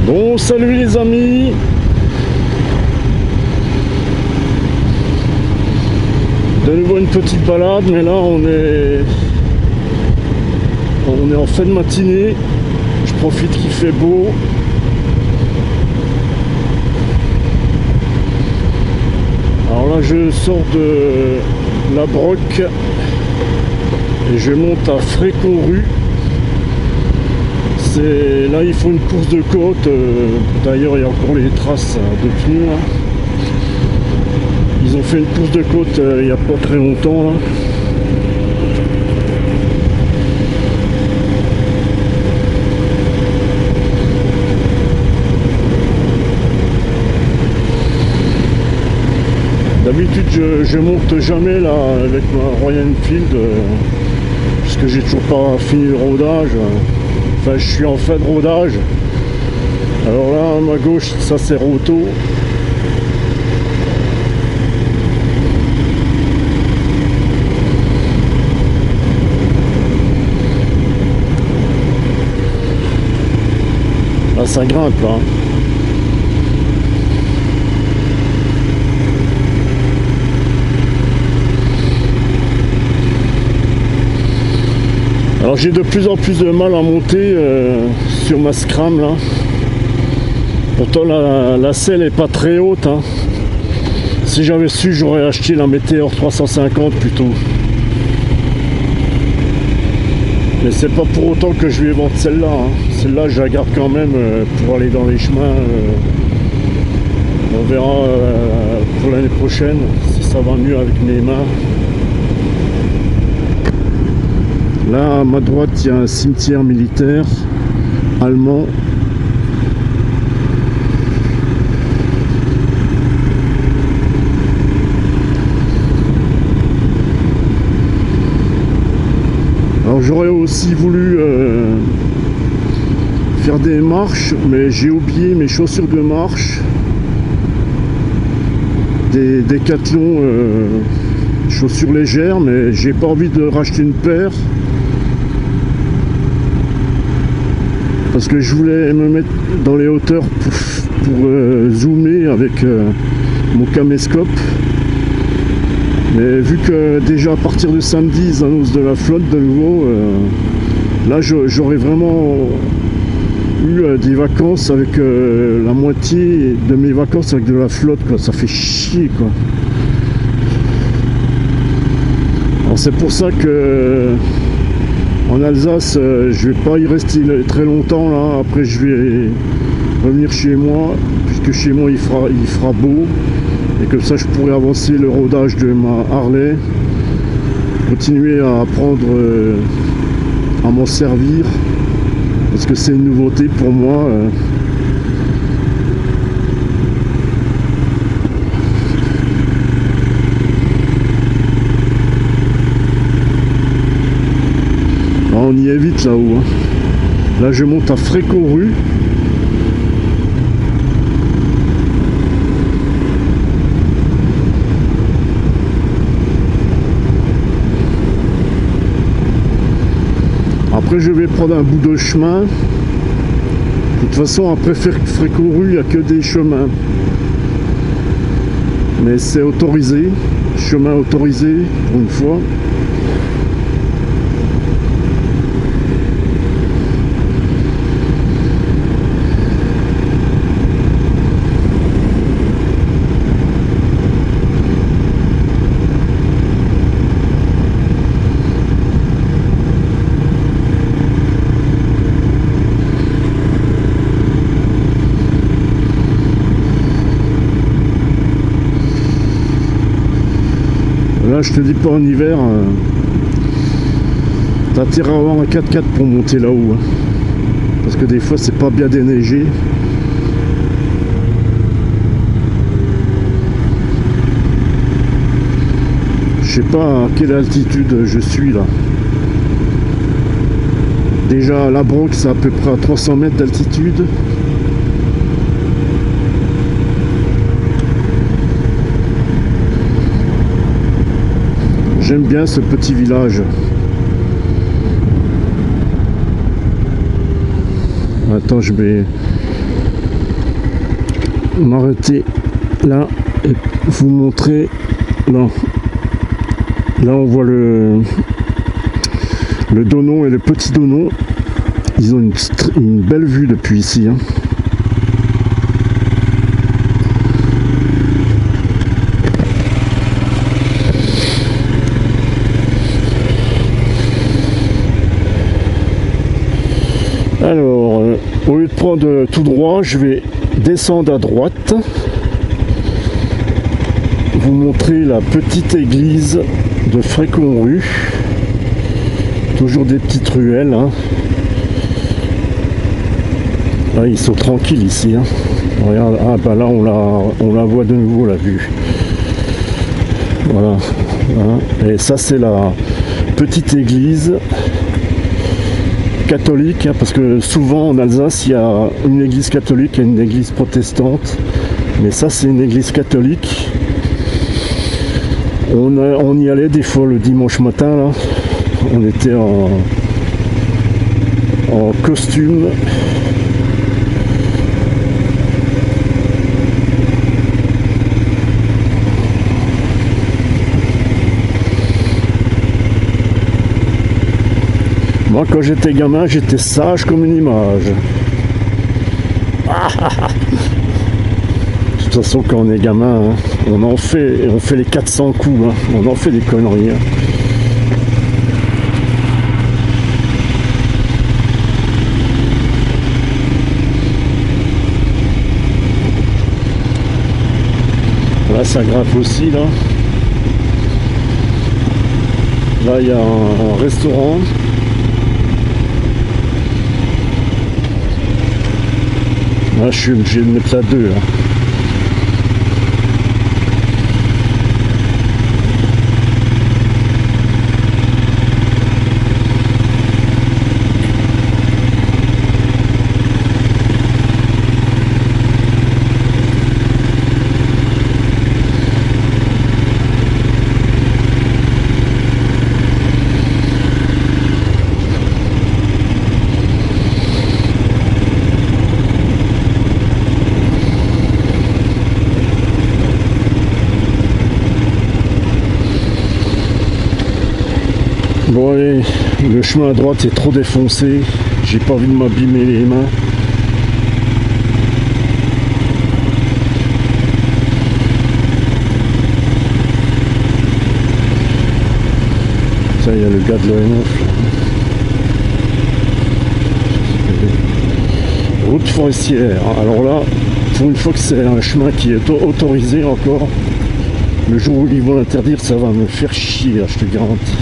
Bon, salut les amis. De nouveau une petite balade, mais là on est en fin de matinée. Je profite qu'il fait beau. Alors là je sors de la Broc et je monte à Fréconrue. Là il faut une course de côte, d'ailleurs il y a encore les traces de pneus là. Ils ont fait une course de côte il n'y a pas très longtemps là. D'habitude je monte jamais là avec ma Royal Enfield puisque j'ai toujours pas fini le rodage. Enfin, je suis en fin de rodage. Alors là, à ma gauche, ça c'est Roto. Là, ça grimpe là. Alors j'ai de plus en plus de mal à monter sur ma Scram là. Pourtant la selle est pas très haute hein. Si j'avais su, j'aurais acheté la Meteor 350 plutôt. Mais c'est pas pour autant que je vais vendre celle-là hein. Celle-là je la garde quand même pour aller dans les chemins. On verra pour l'année prochaine si ça va mieux avec mes mains. Là, à ma droite, il y a un cimetière militaire allemand. Alors, j'aurais aussi voulu faire des marches, mais j'ai oublié mes chaussures de marche. Des Décathlon chaussures légères, mais j'ai pas envie de racheter une paire. Parce que je voulais me mettre dans les hauteurs pour zoomer avec mon caméscope. Mais vu que déjà à partir de samedi ils annoncent de la flotte de nouveau, là j'aurais vraiment eu des vacances avec la moitié de mes vacances avec de la flotte quoi. Ça fait chier quoi. Alors c'est pour ça que en Alsace, je vais pas y rester très longtemps là. Après, je vais revenir chez moi, puisque chez moi il fera beau, et comme ça, je pourrai avancer le rodage de ma Harley, continuer à apprendre à m'en servir, parce que c'est une nouveauté pour moi. On y est vite là-haut. Hein. Là, je monte à Fréconrue. Après, je vais prendre un bout de chemin. De toute façon, après Fréconrue, il n'y a que des chemins. Mais c'est autorisé. Chemin autorisé, pour une fois. Là, je te dis pas en hiver, t'as intérêt à avoir un 4x4 pour monter là-haut. Hein. Parce que des fois, c'est pas bien déneigé. Je sais pas à quelle altitude je suis là. Déjà, la Broc, c'est à peu près à 300 mètres d'altitude. J'aime bien ce petit village. Attends, je vais m'arrêter là et vous montrer là. Là on voit le Donon et le petit Donon. Ils ont une belle vue depuis ici, hein. Alors, au lieu de prendre tout droit, je vais descendre à droite, vous montrer la petite église de Frécon-Rue. Toujours des petites ruelles, hein. Là, ils sont tranquilles ici, hein. Regarde, ah bah là on la voit de nouveau la vue. Voilà, voilà. Et ça c'est la petite église catholique, hein, parce que souvent en Alsace il y a une église catholique et une église protestante, mais ça c'est une église catholique. On y allait des fois le dimanche matin là, on était en costume. Moi, quand j'étais gamin, j'étais sage comme une image. De toute façon, quand on est gamin, hein, on fait les 400 coups, hein, on en fait des conneries. Hein. Là, ça grimpe aussi, là. Là, il y a un restaurant. Là, je suis obligé de mettre la 2. Hein. Bon allez, le chemin à droite est trop défoncé, j'ai pas envie de m'abîmer les mains. Ça, il y a le gars de l'ONF. Route forestière, alors là, pour une fois que c'est un chemin qui est autorisé encore, le jour où ils vont l'interdire, ça va me faire chier, là, je te garantis.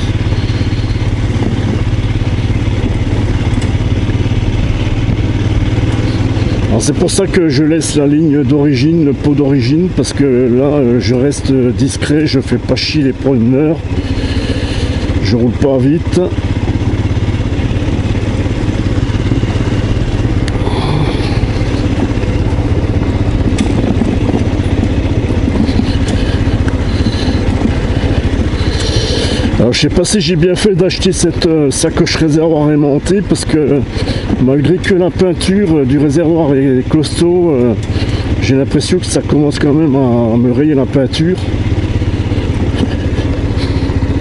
C'est pour ça que je laisse la ligne d'origine, le pot d'origine, parce que là je reste discret, je fais pas chier les promeneurs, je roule pas vite. Alors je sais pas si j'ai bien fait d'acheter cette sacoche réservoir aimantée, parce que malgré que la peinture du réservoir est costaud, j'ai l'impression que ça commence quand même à me rayer la peinture.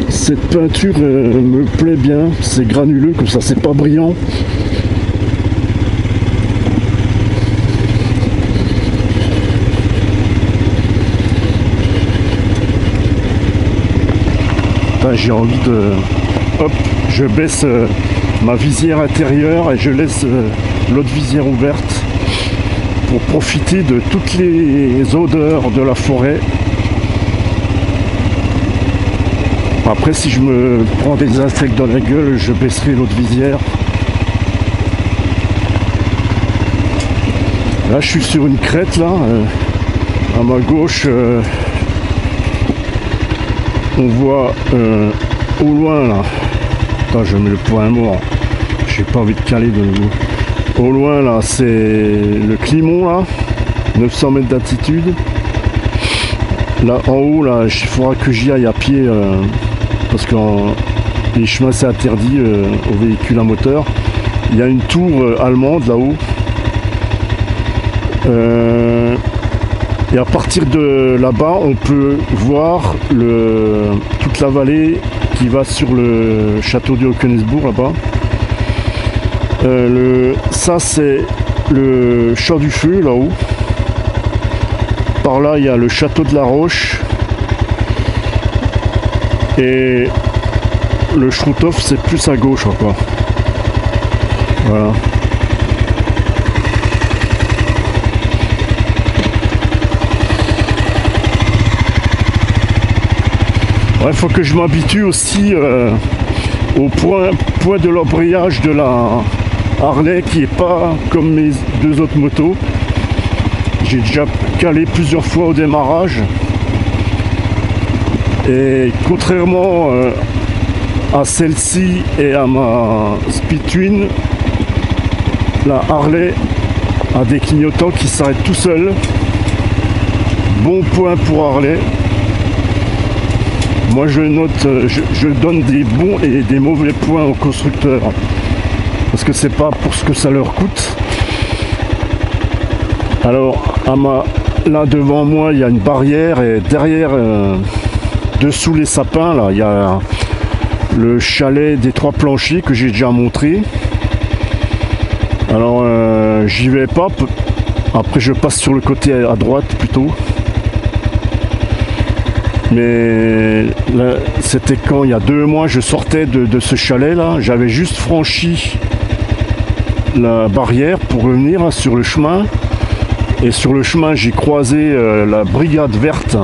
Cette peinture me plaît bien, c'est granuleux comme ça, c'est pas brillant. J'ai envie de... Hop, je baisse ma visière intérieure et je laisse l'autre visière ouverte pour profiter de toutes les odeurs de la forêt. Après, si je me prends des insectes dans la gueule, je baisserai l'autre visière. Là, je suis sur une crête, là. À ma gauche, on voit au loin, là. Attends, je mets le point mort. J'ai pas envie de caler de nouveau. Au loin, là, c'est le Climont, là. 900 mètres d'altitude. Là, en haut, là, il faudra que j'y aille à pied. Parce que les chemins, c'est interdit aux véhicules à moteur. Il y a une tour allemande, là-haut. Et à partir de là-bas, on peut voir toute la vallée qui va sur le château de Haut-Koenigsbourg là-bas. Ça c'est le Champ du Feu là-haut. Par là il y a le château de la Roche. Et le Schrouthof c'est plus à gauche encore. Voilà. Il faut que je m'habitue aussi au point de l'embrayage de la Harley qui n'est pas comme mes deux autres motos. J'ai déjà calé plusieurs fois au démarrage. Et contrairement à celle-ci et à ma Speed Twin, la Harley a des clignotants qui s'arrêtent tout seuls. Bon point pour Harley. Moi je note, je donne des bons et des mauvais points aux constructeurs parce que c'est pas pour ce que ça leur coûte. Alors là devant moi il y a une barrière et derrière dessous les sapins là il y a le chalet des Trois Planchers que j'ai déjà montré. Alors j'y vais pas, après je passe sur le côté à droite plutôt. Mais là, c'était quand il y a 2 mois, je sortais de ce chalet là, j'avais juste franchi la barrière pour revenir là, sur le chemin. Et sur le chemin, j'ai croisé la brigade verte.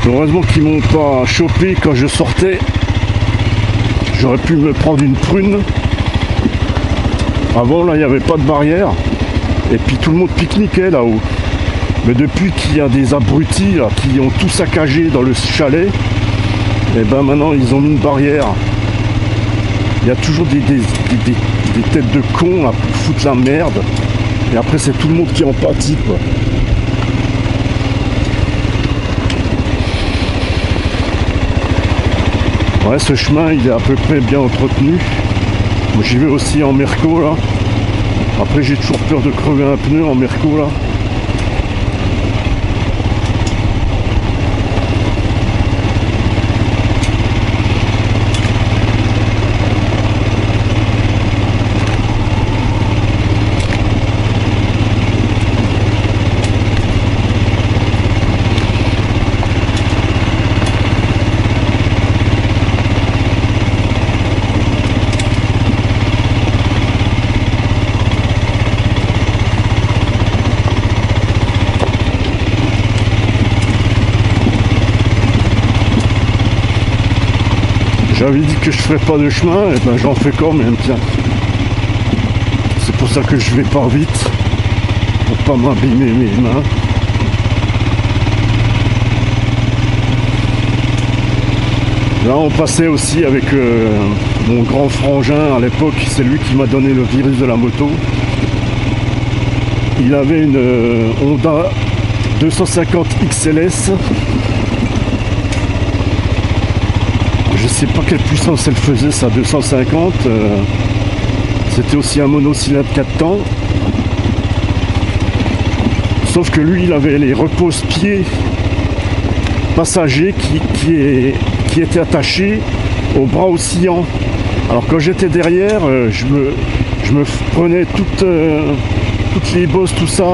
Heureusement qu'ils m'ont pas chopé quand je sortais. J'aurais pu me prendre une prune. Avant là, il n'y avait pas de barrière. Et puis tout le monde pique-niquait là-haut. Mais depuis qu'il y a des abrutis là, qui ont tout saccagé dans le chalet, et ben maintenant ils ont mis une barrière. Il y a toujours des têtes de cons là, pour foutre la merde. Et après c'est tout le monde qui en pâtit quoi. Ouais, ce chemin il est à peu près bien entretenu. Moi j'y vais aussi en Merco là. Après j'ai toujours peur de crever un pneu en Merco là. J'avais dit que je ferais pas de chemin, et ben j'en fais quand même, tiens. C'est pour ça que je vais pas vite, pour pas m'abîmer mes mains. Là on passait aussi avec mon grand frangin à l'époque, c'est lui qui m'a donné le virus de la moto. Il avait une Honda 250 XLS. Je sais pas quelle puissance elle faisait, ça, 250. C'était aussi un monocylindre 4 temps. Sauf que lui, il avait les repose-pieds passagers qui étaient attachés au bras oscillant. Alors quand j'étais derrière, je me prenais toutes les bosses, tout ça,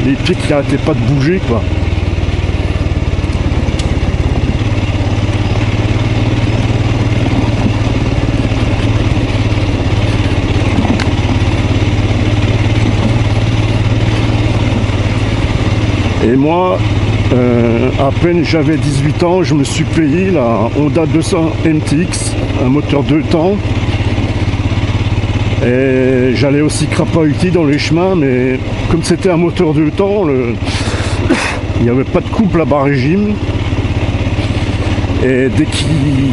les pieds qui n'arrêtaient pas de bouger, quoi. Et moi, à peine j'avais 18 ans, je me suis payé la Honda 200 MTX, un moteur 2 temps. Et j'allais aussi crapahuter dans les chemins, mais comme c'était un moteur 2 temps, il n'y avait pas de couple à bas régime. Et dès que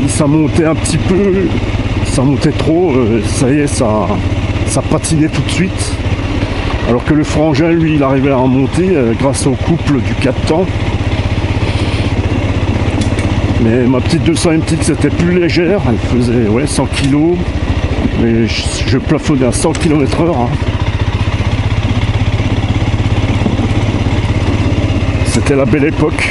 ça montait un petit peu, ça montait trop, ça y est, ça patinait tout de suite. Alors que le frangin, lui, il arrivait à remonter grâce au couple du 4 temps. Mais ma petite 200 MTX était plus légère, elle faisait 100 kg. Mais je plafonnais à 100 km/h. Hein. C'était la belle époque.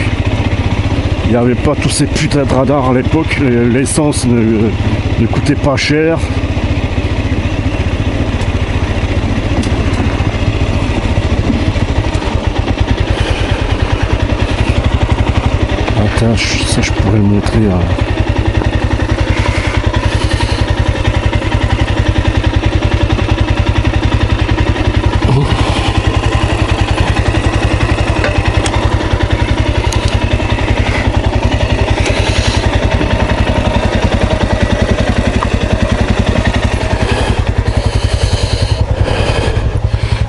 Il n'y avait pas tous ces putains de radars à l'époque. L'essence ne coûtait pas cher. Attends, ça je pourrais le montrer. Hein.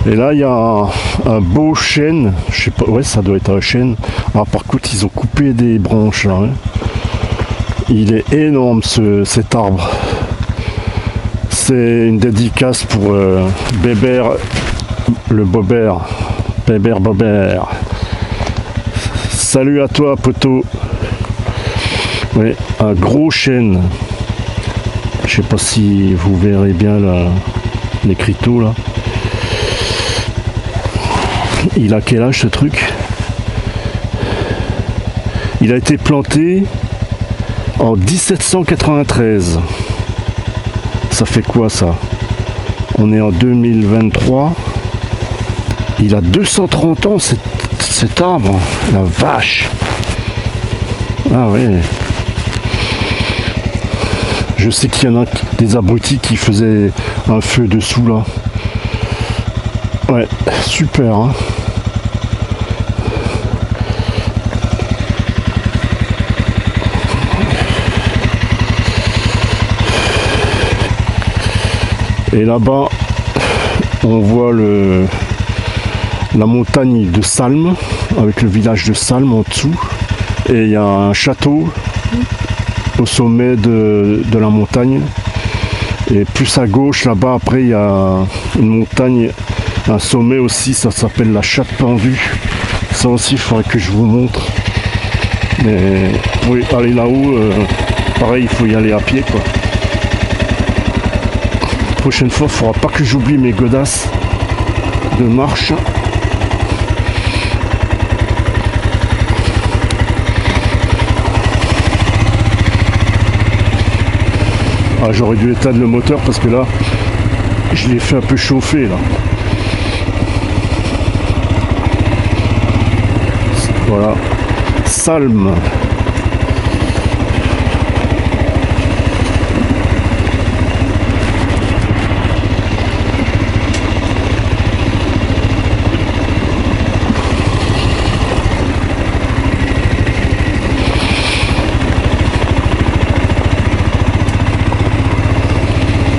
Et là, il y a un beau chêne. Je sais pas, ouais, ça doit être un chêne. Ah, par contre, ils ont coupé des branches là. Hein. Il est énorme cet arbre. C'est une dédicace pour Bébert le Bobert. Bébert Bobert. Salut à toi, poteau. Ouais, un gros chêne. Je sais pas si vous verrez bien l'écriteau là. Il a quel âge ce truc? Il a été planté en 1793. Ça fait quoi ça? On est en 2023. Il a 230 ans cet arbre. La vache. Ah ouais. Je sais qu'il y en a des abrutis qui faisaient un feu dessous là. Ouais, super. Hein. Et là-bas, on voit la montagne de Salm, avec le village de Salm en dessous. Et il y a un château au sommet de la montagne. Et plus à gauche, là-bas, après, il y a une montagne, un sommet aussi, ça s'appelle la Chatte Pendue. Ça aussi, il faudrait que je vous montre. Mais oui, aller là-haut, pareil, il faut y aller à pied, quoi. Prochaine fois, il ne faudra pas que j'oublie mes godasses de marche. Ah, j'aurais dû éteindre le moteur parce que là, je l'ai fait un peu chauffer là. Voilà. Salm.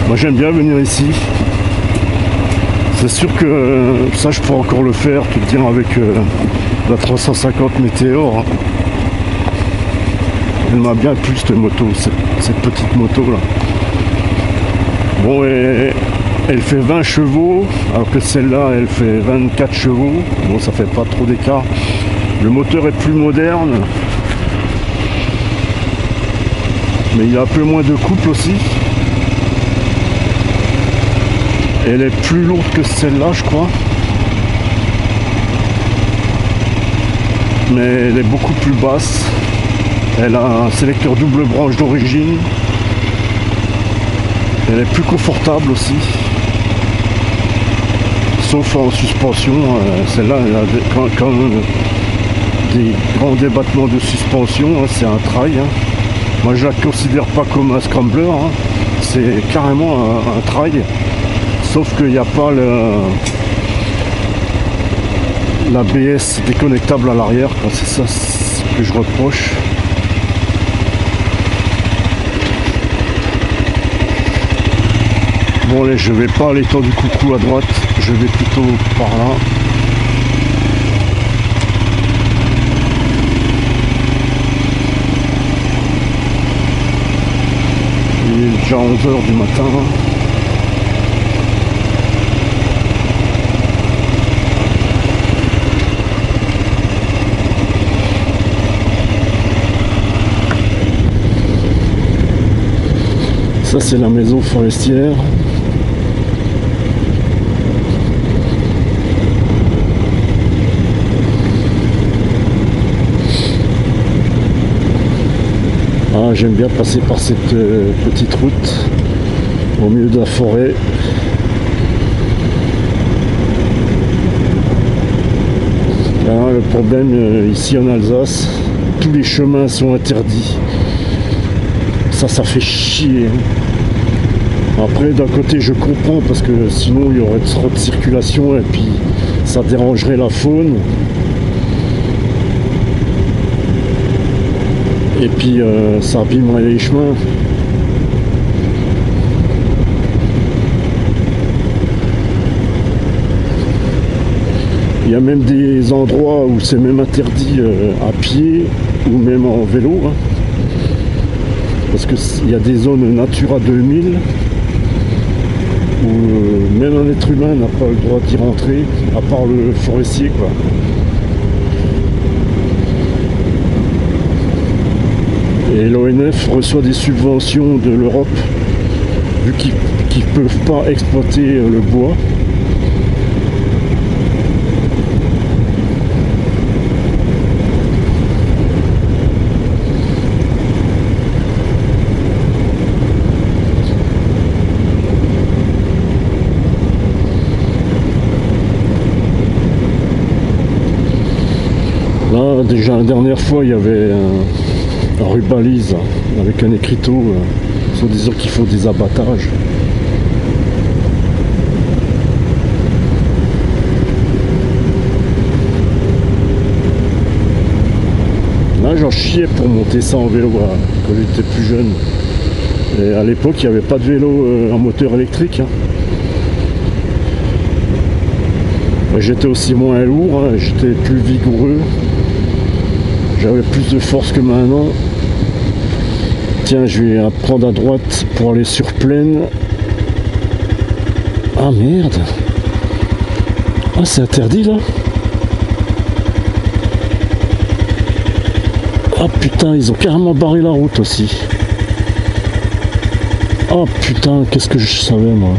Moi j'aime bien venir ici. C'est sûr que ça je pourrais encore le faire, te dire avec la 350 Météor. Hein. Elle m'a bien plu cette moto, cette petite moto là. Bon, elle fait 20 chevaux, alors que celle-là elle fait 24 chevaux. Bon, ça fait pas trop d'écart. Le moteur est plus moderne. Mais il a un peu moins de couple aussi. Elle est plus lourde que celle-là, je crois. Mais elle est beaucoup plus basse. Elle a un sélecteur double branche d'origine. Elle est plus confortable aussi. Sauf en suspension. Celle-là, elle a quand même des grands débattements de suspension. Hein, c'est un trail. Hein. Moi, je la considère pas comme un scrambler. Hein. C'est carrément un trail. Sauf qu'il n'y a pas l'ABS déconnectable à l'arrière. C'est ça que je reproche. Bon allez, je vais pas aller tant du coucou à droite. Je vais plutôt par là. Il est déjà 11 h du matin. Ça c'est la maison forestière. Ah, j'aime bien passer par cette petite route au milieu de la forêt. Alors, le problème ici en Alsace, tous les chemins sont interdits. Ça fait chier. Après, d'un côté, je comprends parce que sinon il y aurait trop de circulation et puis ça dérangerait la faune. Et puis ça abîmerait les chemins. Il y a même des endroits où c'est même interdit à pied ou même en vélo. Hein. Parce qu'il y a des zones Natura 2000 où même un être humain n'a pas le droit d'y rentrer, à part le forestier, quoi. Et l'ONF reçoit des subventions de l'Europe, vu qu'ils ne peuvent pas exploiter le bois. Là, déjà la dernière fois, il y avait un rubalise avec un écriteau sur disant qu'il faut des abattages. Là, j'en chiais pour monter ça en vélo quand j'étais plus jeune. Et à l'époque, il n'y avait pas de vélo en moteur électrique. Hein. J'étais aussi moins lourd, hein, j'étais plus vigoureux. J'avais plus de force que maintenant. Tiens, je vais prendre à droite pour aller sur Plaine. Ah merde. Ah, c'est interdit là. Ah putain, ils ont carrément barré la route aussi. Oh putain, qu'est-ce que je savais moi.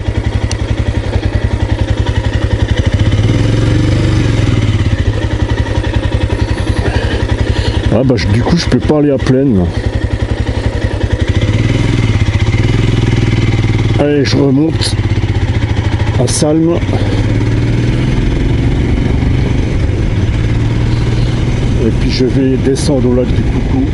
Ah bah du coup je peux pas aller à Plaine. Allez, je remonte à Salmes. Et puis je vais descendre au lac du Coucou.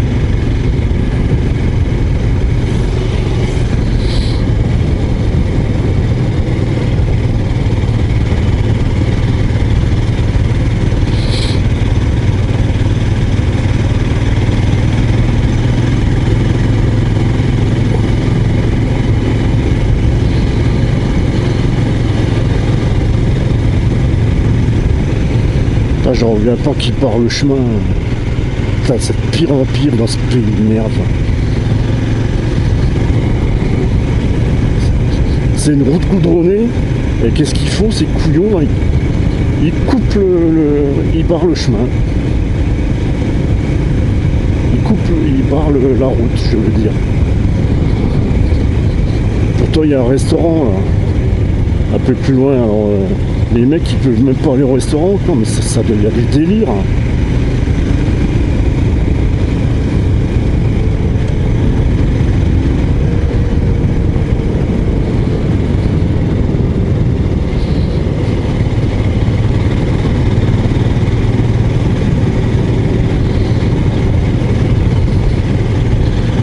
J'en reviens pas qu'il part le chemin. Putain, c'est de pire en pire dans ce pays de merde. C'est une route goudronnée. Et qu'est-ce qu'ils font ces couillons là, ils coupent ils barrent le chemin. Ils barrent la route, je veux dire. Pourtant il y a un restaurant là, un peu plus loin. Alors les mecs ils peuvent même pas aller au restaurant, quoi, mais ça devient du délire. Hein.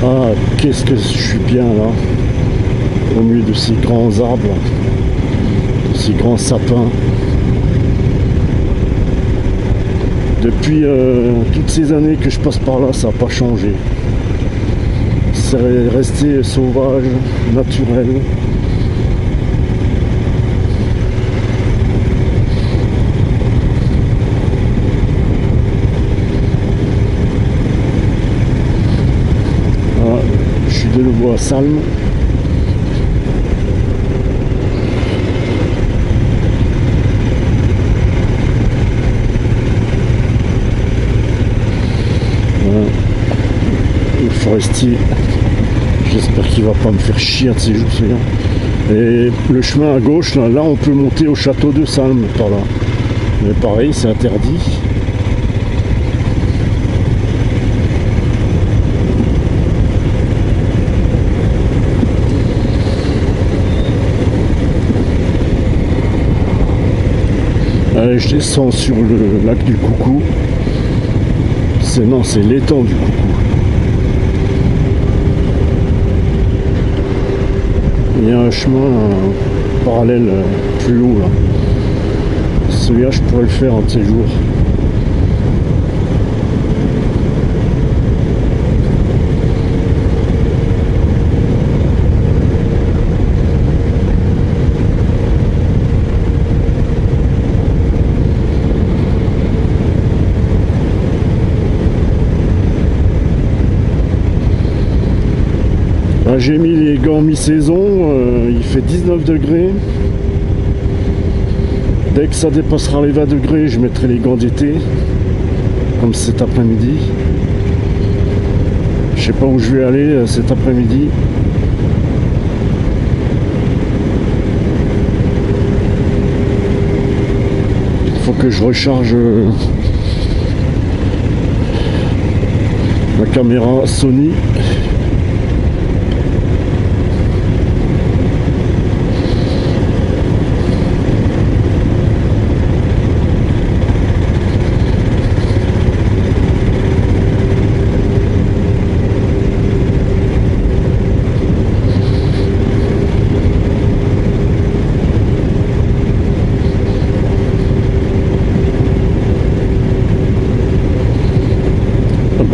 Ah, qu'est-ce que je suis bien là, au milieu de ces grands arbres, de ces grands sapins. Depuis toutes ces années que je passe par là, ça n'a pas changé. C'est resté sauvage, naturel. Voilà, je suis de nouveau à Salmes. Le forestier J'espère qu'il va pas me faire chier de ces jours, celui-là. Et le chemin à gauche, là on peut monter au château de Salm par là. Mais pareil, c'est interdit. Allez, je descends sur le lac du Coucou. C'est l'étang du Coucou. Il y a un chemin parallèle plus haut là. Celui-là, je pourrais le faire un de ces jours. J'ai mis les gants mi-saison, il fait 19 degrés. Dès que ça dépassera les 20 degrés, je mettrai les gants d'été, comme cet après-midi. Je sais pas où je vais aller cet après-midi. Il faut que je recharge ma caméra Sony.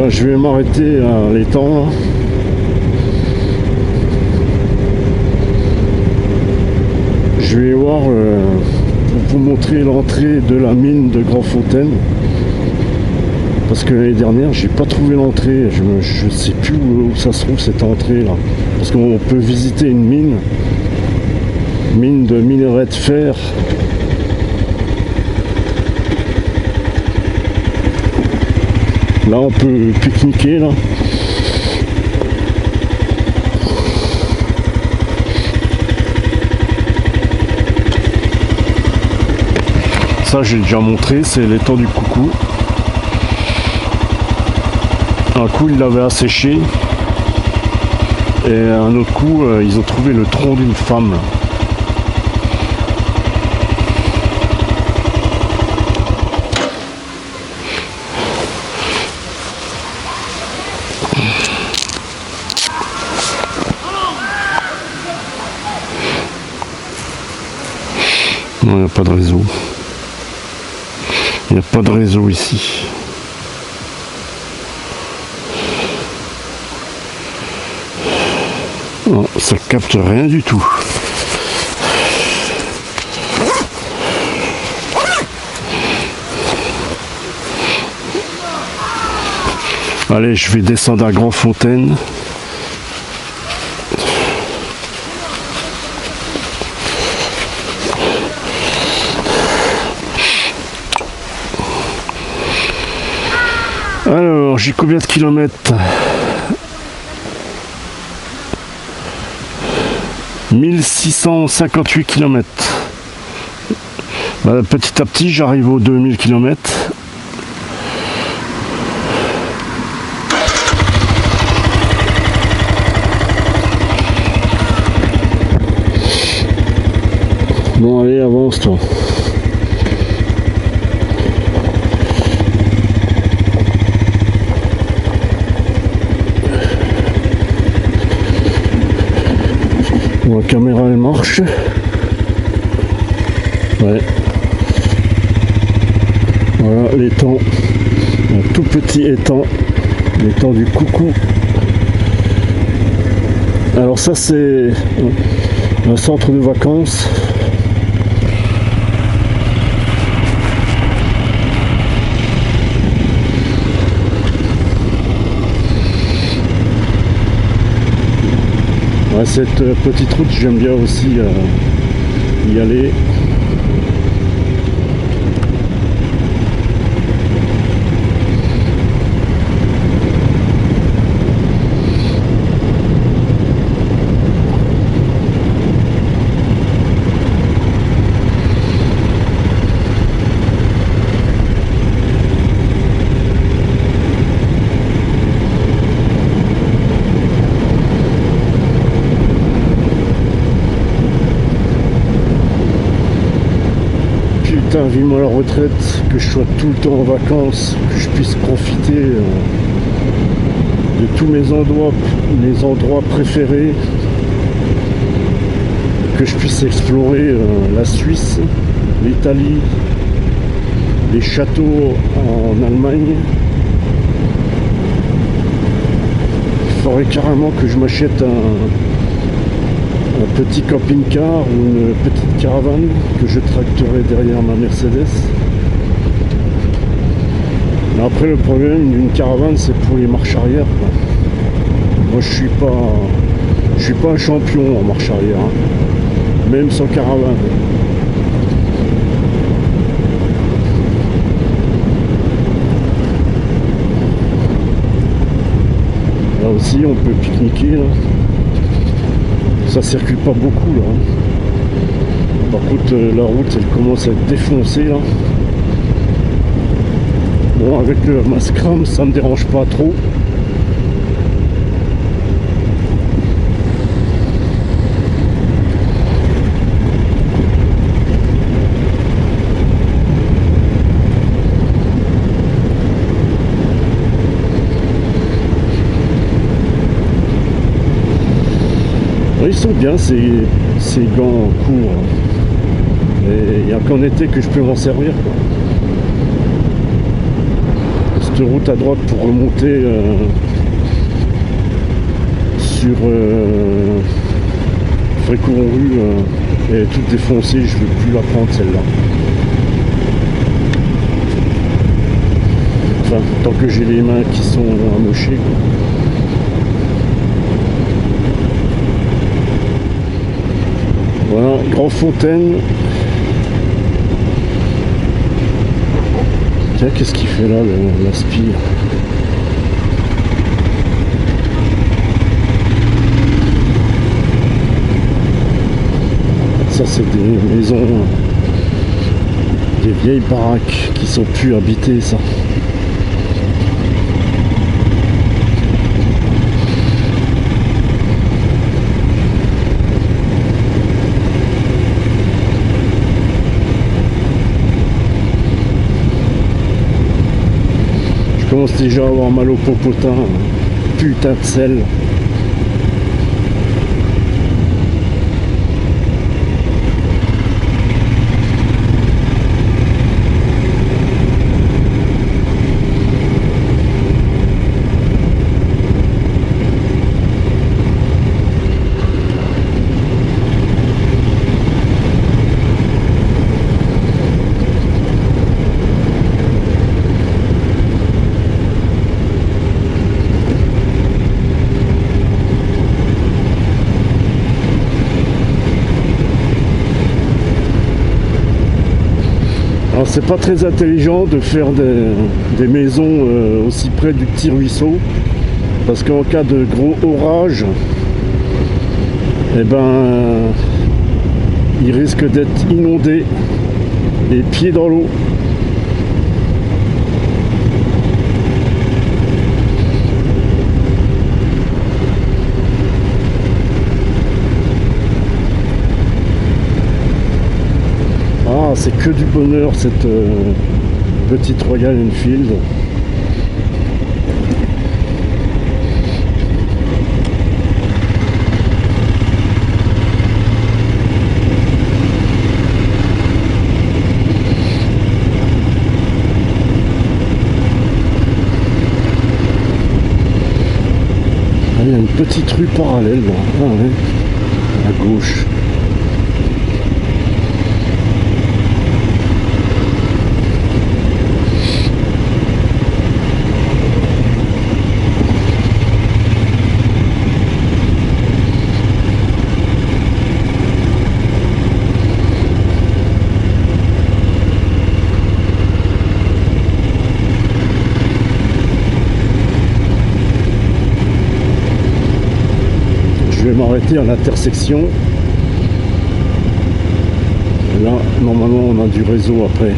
Je vais m'arrêter à l'étang. Je vais voir pour vous montrer l'entrée de la mine de Grandfontaine. Parce que l'année dernière, j'ai pas trouvé l'entrée. Je sais plus où ça se trouve cette entrée là. Parce qu'on peut visiter une mine de minerai de fer. Là on peut pique-niquer là. Ça j'ai déjà montré, c'est l'étang du Coucou. Un coup ils l'avaient asséché. Et un autre coup ils ont trouvé le tronc d'une femme. Non, il n'y a pas de réseau. Il n'y a pas de réseau ici. Non, ça capte rien du tout. Allez, je vais descendre à Grandfontaine. Alors, j'ai combien de kilomètres? 1658 km. Bah, petit à petit, j'arrive aux 2000 km. Bon, allez, avance toi. Bon, la caméra elle marche. Ouais. Voilà l'étang. Un tout petit étang. L'étang du Coucou. Alors ça c'est un centre de vacances. Ouais, cette petite route, j'aime bien aussi y aller. putain, vivement la retraite, que je sois tout le temps en vacances, que je puisse profiter de tous mes endroits préférés, que je puisse explorer la Suisse, l'Italie, les châteaux en Allemagne. Il faudrait carrément que je m'achète un petit camping-car ou une petite caravane que je tracterai derrière ma Mercedes. Mais après, le problème d'une caravane, c'est pour les marches arrière, quoi. Moi, je suis pas un champion en marche arrière, hein, même sans caravane. Là aussi, on peut pique-niquer, là. Ça circule pas beaucoup, là. Par contre, la route, elle commence à être défoncée, là. Bon, avec le Mascram, ça me dérange pas trop. Ils sont bien ces gants courts. Et il n'y a qu'en été que je peux m'en servir, quoi. Cette route à droite pour remonter sur Frécourt-Rue est toute défoncée, je ne veux plus la prendre celle-là. Enfin, tant que j'ai les mains qui sont amochées, quoi. Voilà, Grand Fontaine. Tiens, qu'est-ce qu'il fait là, l'Aspire? Ça, c'est des maisons, des vieilles baraques qui sont plus habitées, ça. Je commence déjà à avoir mal au popotin. Putain de sel. Alors c'est pas très intelligent de faire des maisons aussi près du petit ruisseau, parce qu'en cas de gros orage, eh ben il risque d'être inondé, les pieds dans l'eau. Ah, c'est que du bonheur cette petite Royal Enfield. Ah, il y a une petite rue parallèle là. Ah, ouais. À gauche. Je vais m'arrêter à l'intersection. Là, normalement, on a du réseau après.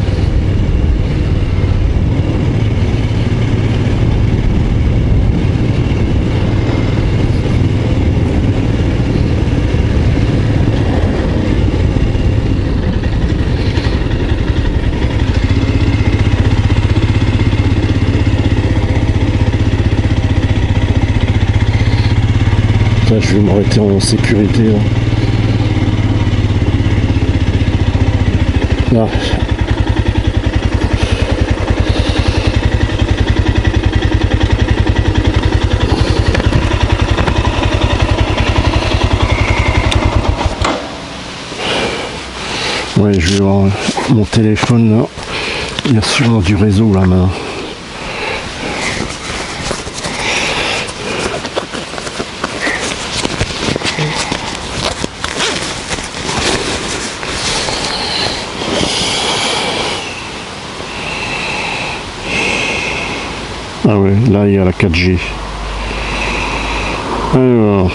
Là, je vais m'arrêter en sécurité là. Là. Ouais, je vais voir mon téléphone là. Il y a sûrement du réseau là maintenant. Ah ouais, là il y a la 4G. Alors.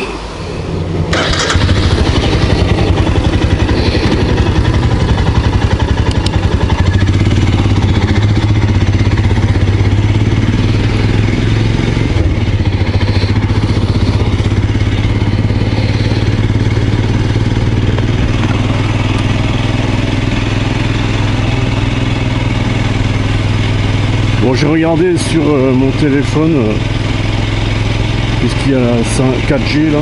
Bon, j'ai regardé sur mon téléphone, puisqu'il y a 4G là,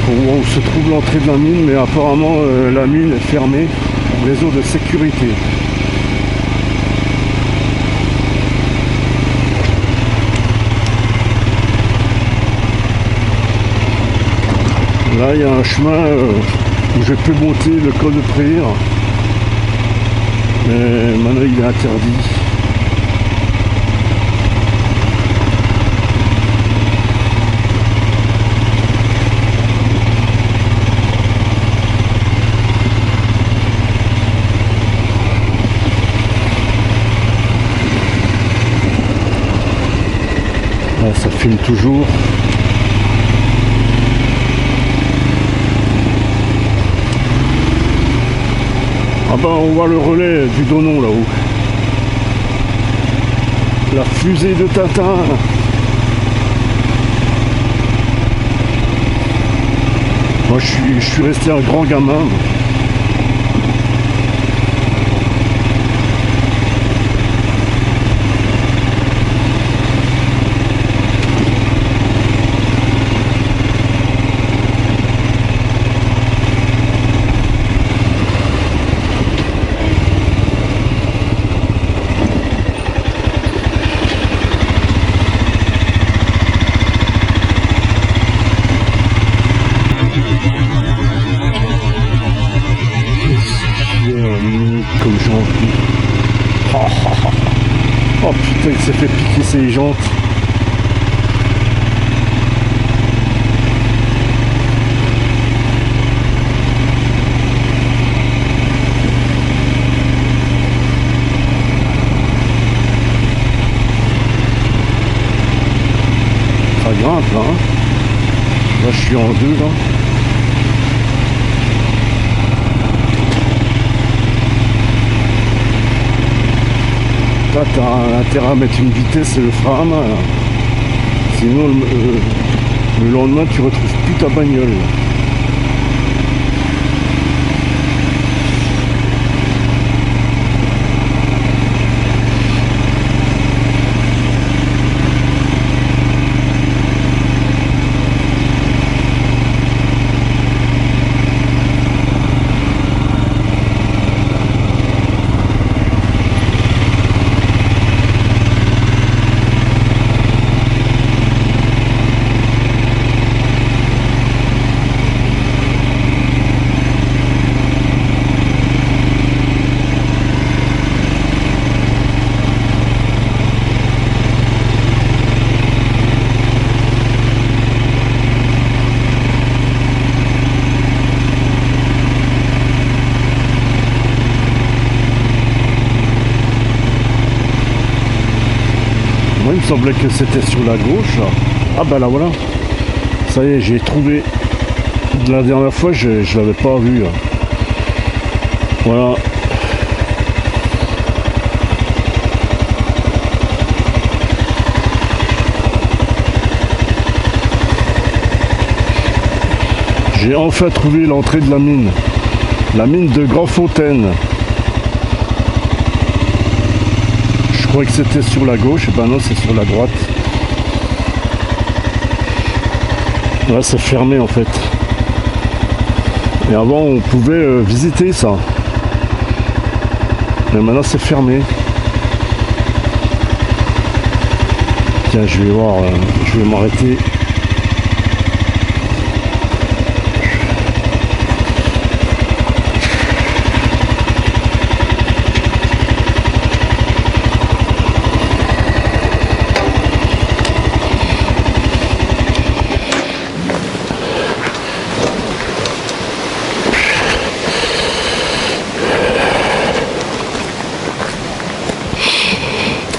pour voir où se trouve l'entrée de la mine, mais apparemment la mine est fermée, réseau de sécurité. Là, il y a un chemin où je peux monter le col de prière, mais maintenant il est interdit. Là, ça filme toujours. Ah ben on voit le relais du Donon là-haut. La fusée de Tintin. Moi je suis resté un grand gamin. Comme j'ai envie. Oh putain, il s'est fait piquer ses jantes. Ça grimpe là. Hein. Là je suis en deux là. Là, t'as intérêt à mettre une vitesse et le frein à main. Là. Sinon, le lendemain, tu retrouves plus ta bagnole. Moi, il me semblait que c'était sur la gauche. Là. Ah ben là voilà. Ça y est, j'ai trouvé. La dernière fois, je l'avais pas vu. Là. Voilà. J'ai enfin trouvé l'entrée de la mine. La mine de Grandfontaine. Je croyais que c'était sur la gauche, et ben non, c'est sur la droite. Là c'est fermé en fait. Et avant on pouvait visiter ça. Mais maintenant c'est fermé. Tiens, je vais voir, je vais m'arrêter.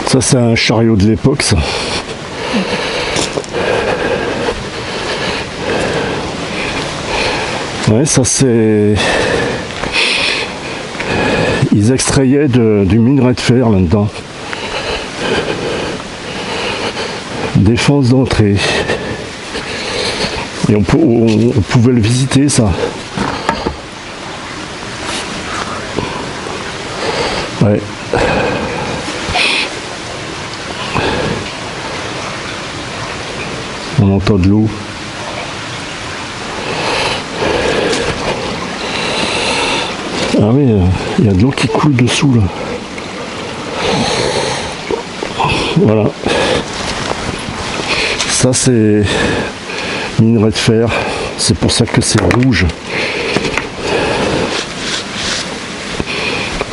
Ça c'est un chariot de l'époque ça. Ouais, ça c'est... Ils extrayaient du minerai de fer là-dedans. Défense d'entrée. Et on pouvait le visiter ça. Ouais. On entend de l'eau. Ah oui, il y a de l'eau qui coule dessous là. Voilà. Ça c'est minerai de fer. C'est pour ça que c'est rouge.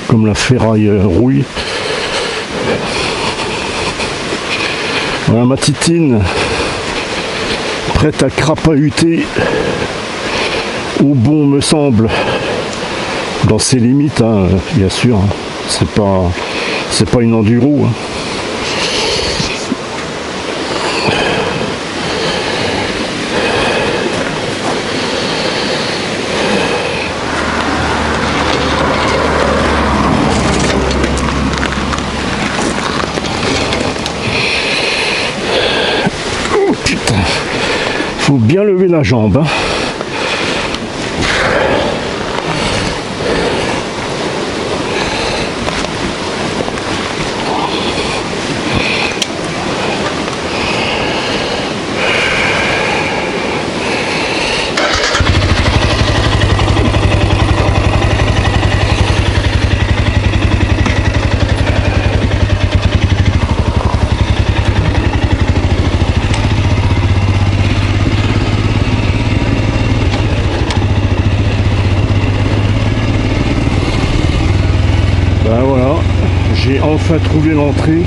Comme la ferraille rouille. Voilà ma titine. Prête à crapahuter. Au bon me semble. Dans ses limites, hein, bien sûr. Hein. C'est pas une enduro. Hein. Oh putain. Faut bien lever la jambe. Hein. Ben voilà, j'ai enfin trouvé l'entrée.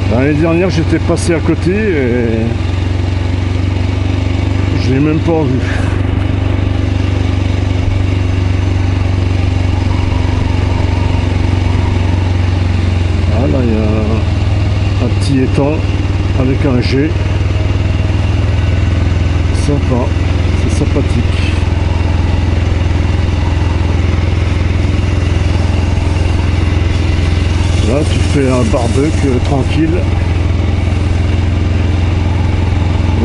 L'année dernière j'étais passé à côté et je l'ai même pas vu. Ah là il y a un petit étang avec un jet. Sympa, c'est sympathique. Là, tu fais un barbecue tranquille,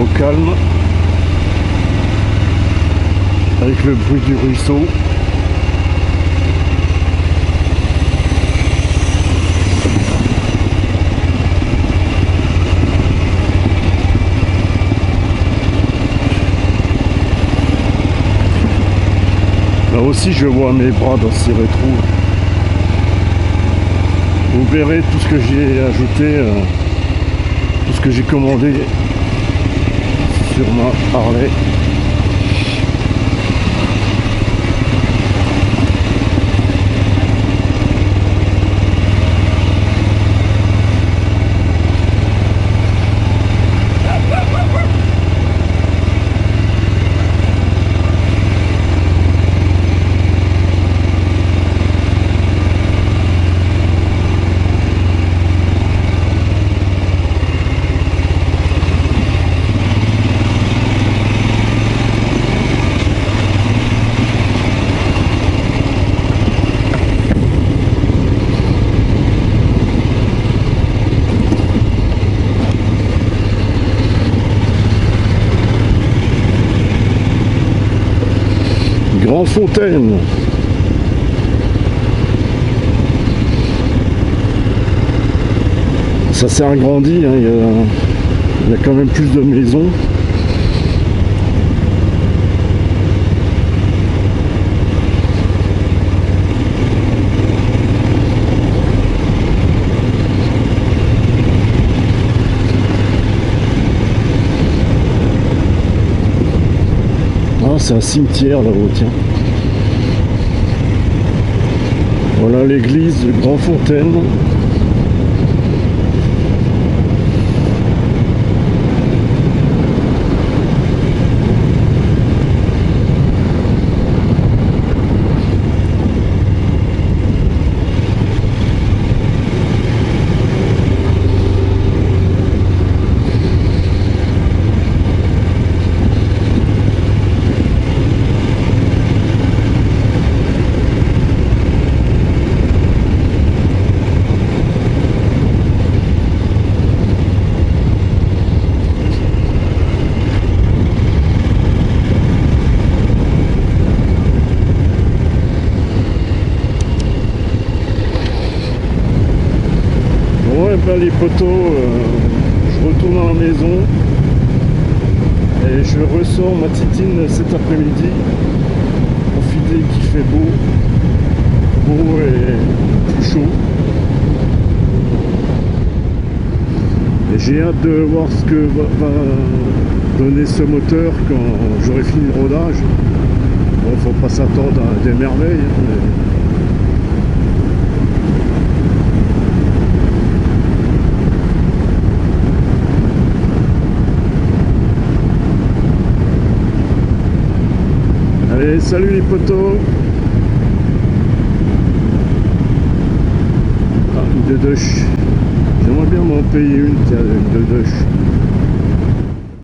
au calme, avec le bruit du ruisseau. Là aussi, je vois mes bras dans ces rétros. Vous verrez tout ce que j'ai ajouté, tout ce que j'ai commandé sur ma Harley. Grande Fontaine. Ça s'est agrandi, hein, Il y a quand même plus de maisons. Ah, c'est un cimetière là-haut, tiens. Voilà l'église de Grand-Fontaine. Ouais, ben les poteaux, je retourne à la maison et je ressors ma titine cet après-midi. Profiter qu'il fait beau et plus chaud. Et j'ai hâte de voir ce que va donner ce moteur quand j'aurai fini le rodage. Bon, faut pas s'attendre à des merveilles, hein, mais... Allez, salut les potos. Ah, une de Dush. J'aimerais bien m'en payer une, tiens, une de Dush.